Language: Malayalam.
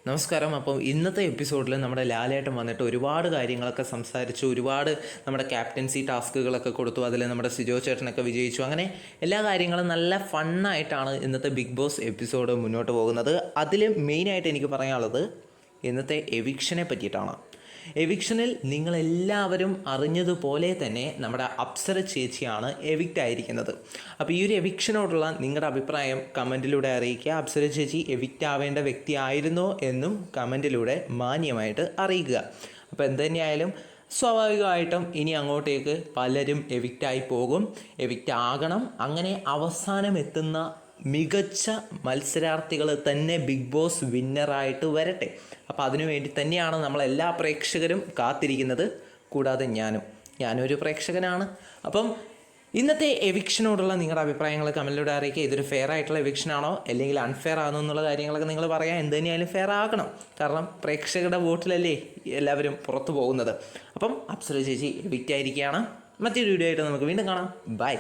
നമസ്കാരം. അപ്പോൾ ഇന്നത്തെ എപ്പിസോഡിൽ നമ്മുടെ ലാലേട്ടൻ വന്നിട്ട് ഒരുപാട് കാര്യങ്ങളൊക്കെ സംസാരിച്ചു, ഒരുപാട് നമ്മുടെ ക്യാപ്റ്റൻസി ടാസ്കുകളൊക്കെ കൊടുത്തു, അതിൽ നമ്മുടെ സിജോ ചേട്ടനൊക്കെ വിജയിച്ചു. അങ്ങനെ എല്ലാ കാര്യങ്ങളും നല്ല ഫണ്ണായിട്ടാണ് ഇന്നത്തെ ബിഗ് ബോസ് എപ്പിസോഡ് മുന്നോട്ട് പോകുന്നത്. അതിൽ മെയിനായിട്ട് എനിക്ക് പറയാനുള്ളത് ഇന്നത്തെ എവിക്ഷനെ പറ്റിയിട്ടാണ്. എവിക്ഷനിൽ നിങ്ങളെല്ലാവരും അറിഞ്ഞതുപോലെ തന്നെ നമ്മുടെ അപ്സര ചേച്ചിയാണ് എവിക്റ്റ് ആയിരിക്കുന്നത്. അപ്പോൾ ഈ ഒരു എവിക്ഷനോടുള്ള നിങ്ങളുടെ അഭിപ്രായം കമൻറ്റിലൂടെ അറിയിക്കുക. അപ്സര ചേച്ചി എവിക്റ്റ് ആവേണ്ട വ്യക്തിയായിരുന്നോ എന്നും കമൻറ്റിലൂടെ മാന്യമായിട്ട് അറിയിക്കുക. അപ്പോൾ എന്ത് തന്നെയായാലും സ്വാഭാവികമായിട്ടും ഇനി അങ്ങോട്ടേക്ക് പലരും എവിക്റ്റായി പോകും, എവിക്റ്റ് ആകണം. അങ്ങനെ അവസാനം എത്തുന്ന മികച്ച മത്സരാർത്ഥികൾ തന്നെ ബിഗ് ബോസ് വിന്നറായിട്ട് വരട്ടെ. അപ്പോൾ അതിനു വേണ്ടി തന്നെയാണ് നമ്മളെല്ലാ പ്രേക്ഷകരും കാത്തിരിക്കുന്നത്. കൂടാതെ ഞാനൊരു പ്രേക്ഷകനാണ്. അപ്പം ഇന്നത്തെ എവിക്ഷനോടുള്ള നിങ്ങളുടെ അഭിപ്രായങ്ങൾ കമൻറ്റിലൂടെ അറിയിക്കുക. ഇതൊരു ഫെയർ ആയിട്ടുള്ള എവിക്ഷനാണോ അല്ലെങ്കിൽ അൺഫെയർ ആണോ എന്നുള്ള കാര്യങ്ങളൊക്കെ നിങ്ങൾ പറയാം. എന്ത് തന്നെയായാലും ഫെയർ ആകണം, കാരണം പ്രേക്ഷകരുടെ വോട്ടിലല്ലേ എല്ലാവരും പുറത്തു പോകുന്നത്. അപ്പം അപ്സര ചേച്ചി എവിക്റ്റ് ആയിരിക്കുകയാണ്. മറ്റൊരു വീഡിയോ ആയിട്ട് നമുക്ക് വീണ്ടും കാണാം. ബൈ.